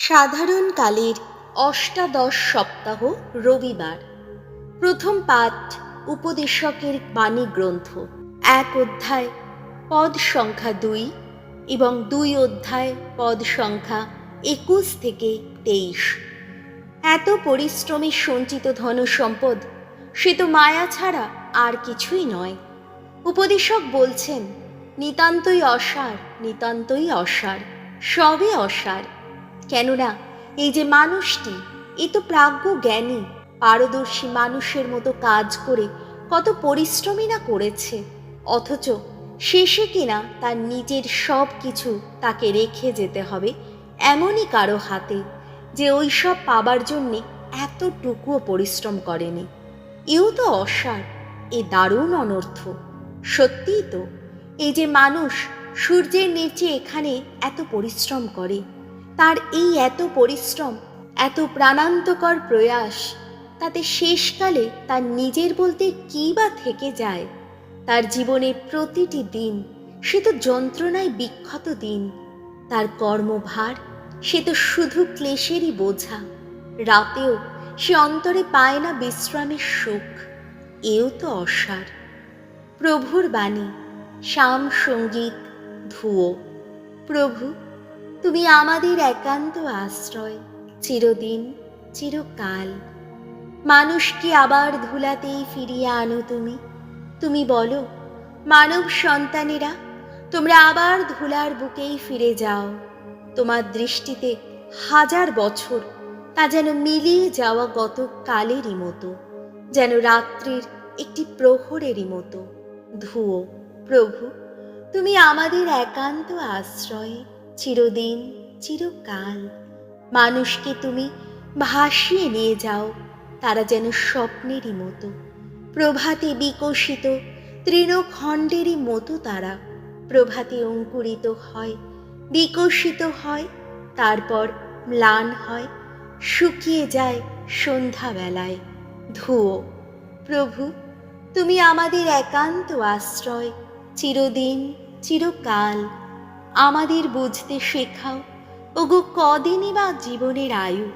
সাধারণকালের অষ্টাদশ সপ্তাহ রবিবার। প্রথম পাঠ উপদেশকের বাণী গ্রন্থ, 1 অধ্যায় পদ সংখ্যা 2 এবং 2 অধ্যায় পদ সংখ্যা 21 থেকে 23। এত পরিশ্রমে সঞ্চিত ধন সম্পদ সে তো মায়া ছাড়া আর কিছুই নয়। উপদেশক বলছেন, নিতান্তই অসার, নিতান্তই অসার, সবে অসার। কেননা এই যে মানুষটি, এ তো প্রাজ্ঞ জ্ঞানী পারদর্শী মানুষের মতো কাজ করে কত পরিশ্রমই না করেছে, অথচ শেষে কিনা তার নিজের সব কিছু তাকে রেখে যেতে হবে এমনই কারো হাতে, যে ওই সব পাবার জন্যে এতটুকুও পরিশ্রম করেনি। এও তো অসার, এ দারুণ অনর্থ। সত্যিই তো, এই যে মানুষ সূর্যের নিচে এখানে এত পরিশ্রম করে, তার এই এত পরিশ্রম, এত প্রাণান্তকর প্রয়াস, তাতে শেষকালে তার নিজের বলতে কী বা থেকে যায়? তার জীবনের প্রতিটি দিন সে তো যন্ত্রণায় বিক্ষত দিন। তার কর্মভার সে তো শুধু ক্লেশেরই বোঝা। রাতেও সে অন্তরে পায় না বিশ্রামের সুখ। এও তো অসার। প্রভুর বাণী, শাম সঙ্গীত, ধুয়ো। প্রভু, তুমি আমাদের একান্ত আশ্রয়, চিরদিন চিরকাল। মানুষকে আবার ধুলাতেই ফিরিয়ে আনো তুমি। তুমি বলো, মানব সন্তানেরা, তোমরা আবার ধুলার বুকেই ফিরে যাও। তোমার দৃষ্টিতে 1000 বছর তা যেন মিলিয়ে যাওয়া গত কালেরই মতো, যেন রাত্রির একটি প্রহরেরই মতো। ধুয়ো। প্রভু, তুমি আমাদের একান্ত আশ্রয়, চিরদিন চিরকাল। মানুষকে তুমি ভাসিয়ে নিয়ে যাও, তারা যেন স্বপ্নেরই মতো, প্রভাতে বিকশিত তৃণখণ্ডেরই মতো তারা। প্রভাতে অঙ্কুরিত হয়, বিকশিত হয়, তারপর ম্লান হয়, শুকিয়ে যায় সন্ধ্যাবেলায়। ধুয়ো। প্রভু, তুমি আমাদের একান্ত আশ্রয়, চিরদিন চিরকাল। আমাদের বুঝতে শেখাও, ওগো কদিনই বা জীবনের আয়ু।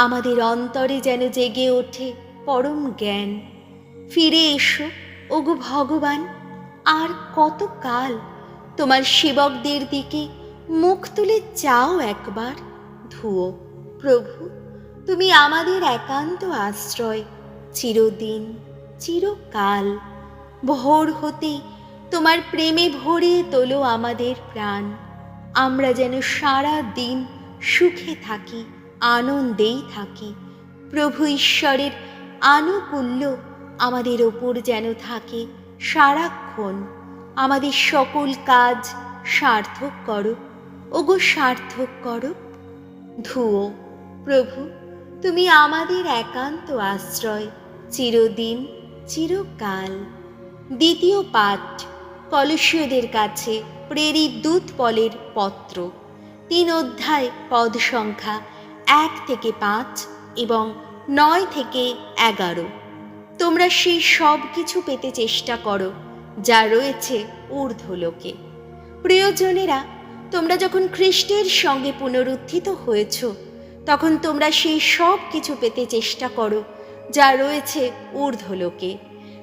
আমাদের অন্তরে যেন জেগে ওঠে পরম জ্ঞান। ফিরে এসো ওগো ভগবান, আর কত কাল? তোমার সেবকদের দিকে মুখ তুলে চাও একবার। ধুয়ো। প্রভু, তুমি আমাদের একান্ত আশ্রয়, চিরদিন চিরকাল। ভোর হতেই তোমার প্রেমে ভরিয়ে তোলো আমাদের প্রাণ। আমরা যেন সারা দিন সুখে থাকি, আনন্দেই থাকি। প্রভু ঈশ্বরের আনুকূল্য আমাদের ওপর যেন থাকে সারাক্ষণ। আমাদের সকল কাজ সার্থক করো, ওগো সার্থক করো। ধুয়ো। প্রভু, তুমি আমাদের একান্ত আশ্রয়, চিরদিন চিরকাল। দ্বিতীয় পাঠ কলসীয়দের কাছে প্রেরিত দূত পলের পত্র, 3 অধ্যায় পদ সংখ্যা 1 থেকে 5 এবং 9 থেকে 11। তোমরা সেই সব কিছু পেতে চেষ্টা করো যা রয়েছে ঊর্ধ্বলোকে। প্রিয়জনেরা, তোমরা যখন খ্রিস্টের সঙ্গে পুনরুত্থিত হয়েছ, তখন তোমরা সেই সব কিছু পেতে চেষ্টা করো যা রয়েছে ঊর্ধ্বলোকে।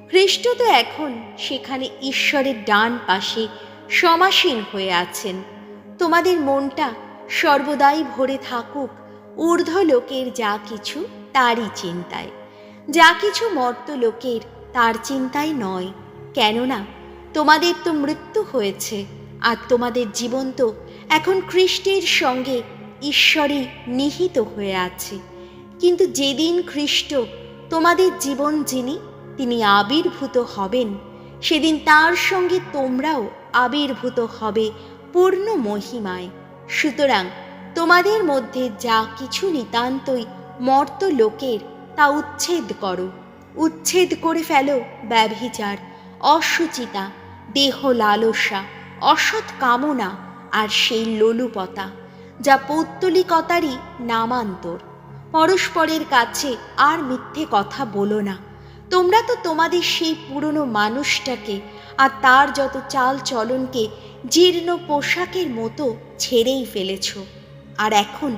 খ্রিস্ট তো এখন সেখানে ঈশ্বরের ডান পাশে সমাসীন হয়ে আছেন। তোমাদের মনটা সর্বদাই ভরে থাকুক ঊর্ধ্বলোকের যা কিছু তারই চিন্তায়, যা কিছু মর্ত্যলোকের তার চিন্তায় নয়। কেননা তোমাদের তো মৃত্যু হয়েছে, আর তোমাদের জীবন তো এখন খ্রিস্টের সঙ্গে ঈশ্বরে নিহিত হয়ে আছে। কিন্তু যেদিন খ্রিস্ট তোমাদের জীবন তিনি আবির্ভূত হবেন, সেদিন তার সঙ্গে তোমরাও আবির্ভূত হবে পূর্ণ মহিমায়। সুতরাং তোমাদের মধ্যে যা কিছু নিতান্তই মর্ত্যলোকের, তা উচ্ছেদ করো। উচ্ছেদ করে ফেলো ব্যভিচার, অশুচিতা, দেহ লালসা, অসৎ কামনা আর সেই লোলুপতা, যা পৌত্তলিকতারই নামান্তর। পরস্পরের কাছে আর মিথ্যে কথা বলো না। তোমরা তো তোমাদের সেই পুরনো মানুষটাকে আর তার যত চাল চলনকে জীর্ণ পোশাকের মতো ছেড়েই ফেলেছ, আর এখন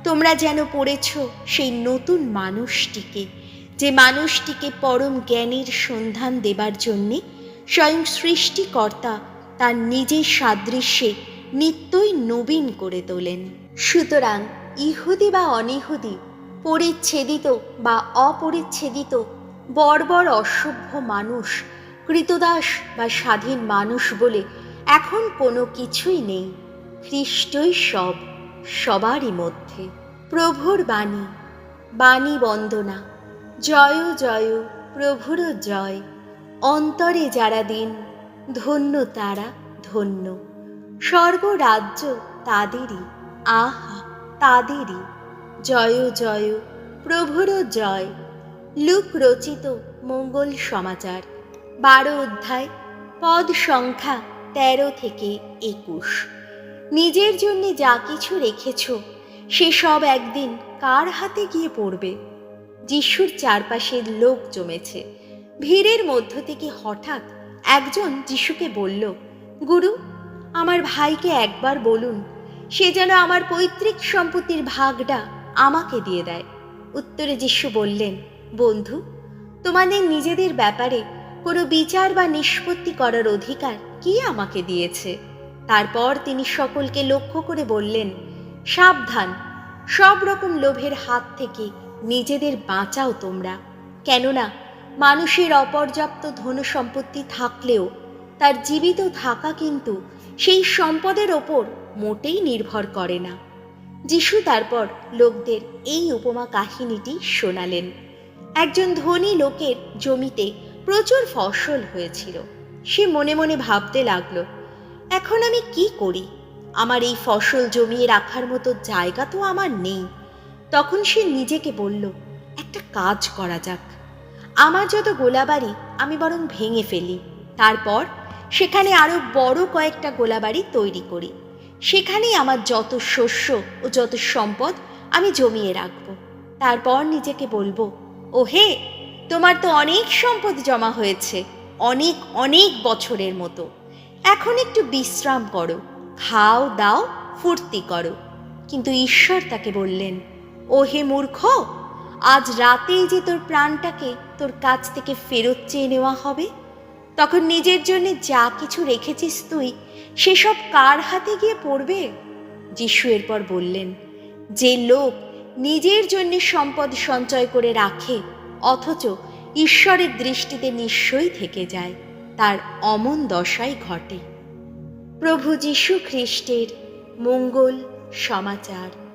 তোমরা যেন পড়েছ সেই নতুন মানুষটিকে, যে মানুষটিকে পরম জ্ঞানের সন্ধান দেবার জন্যে স্বয়ং সৃষ্টিকর্তা তার নিজের সাদৃশ্যে নিত্যই নবীন করে তোলেন। সুতরাং ইহুদি বা অনিহুদি, পরিচ্ছেদিত বা অপরিচ্ছেদিত, বর্বর অসভ্য মানুষ, কৃতদাস বা স্বাধীন মানুষ বলে এখন কোনো কিছুই নেই। খ্রিস্টই সব, সবারই মধ্যে। প্রভুর বাণী, বাণী বন্দনা। জয় জয় প্রভুর জয়। অন্তরে যারা দিন, ধন্য তারা ধন্য। স্বর্গ রাজ্য তাদেরই, আহা তাদেরই। জয় জয় প্রভুর জয়। লুক রচিত মঙ্গল সমাচার, 12 অধ্যায়, পদ সংখ্যা 13 থেকে 21। নিজের জন্য যা কিছু রেখেছ সে সব একদিন কার হাতে গিয়ে পড়বে? যিশুর চারপাশের লোক জমেছে। ভিড়ের মধ্য থেকে হঠাৎ একজন যিশুকে বলল, গুরু, আমার ভাইকে একবার বলুন সে যেন আমার পৈতৃক সম্পত্তির ভাগটা আমাকে দিয়ে দেয়। উত্তরে যিশু বললেন, বন্ধু, তোমাদের নিজেদের ব্যাপারে কোনো বিচার বা নিষ্পত্তি করার অধিকার কি আমাকে দিয়েছে? তারপর তিনি সকলকে লক্ষ্য করে বললেন, সাবধান, সব রকম লোভের হাত থেকে নিজেদের বাঁচাও তোমরা। কেননা মানুষের অপর্যাপ্ত ধন সম্পত্তি থাকলেও তার জীবিত থাকা কিন্তু সেই সম্পদের ওপর মোটেই নির্ভর করে না। যিশু তারপর লোকদের এই উপমা কাহিনীটি শোনালেন। একজন ধনী লোকের জমিতে প্রচুর ফসল হয়েছিল। সে মনে মনে ভাবতে লাগলো, এখন আমি কি করি? আমার এই ফসল জমিয়ে রাখার মতো জায়গা তো আমার নেই। তখন সে নিজেকে বলল, একটা কাজ করা যাক, আমার যত গোলাবাড়ি আমি বরং ভেঙে ফেলি, তারপর সেখানে আরো বড় কয়েকটা গোলাবাড়ি তৈরি করি। সেখানেই আমার যত শস্য ও যত সম্পদ আমি জমিয়ে রাখবো। তারপর নিজেকে বলবো, ও হে, তোমার তো অনেক সম্পদ জমা হয়েছে, অনেক অনেক বছরের মতো। এখন একটু বিশ্রাম করো, খাও দাও, ফুর্তি করো। কিন্তু ঈশ্বর তাকে বললেন, ও হে মূর্খ, আজ রাতেই যে তোর প্রাণটাকে তোর কাছ থেকে ফেরত চেয়ে নেওয়া হবে। তখন নিজের জন্য যা কিছু রেখেছিস তুই, সেসব কার হাতে গিয়ে পড়বে? যিশু এরপর বললেন, যে লোক নিজের জন্য সম্পদ সঞ্চয় করে রাখে অথচ ঈশ্বরের দৃষ্টিতে নিশ্চয়ই থেকে যায়, তার অমন দশাই ঘটে। প্রভু যীশু খ্রিস্টের মঙ্গল সমাচার।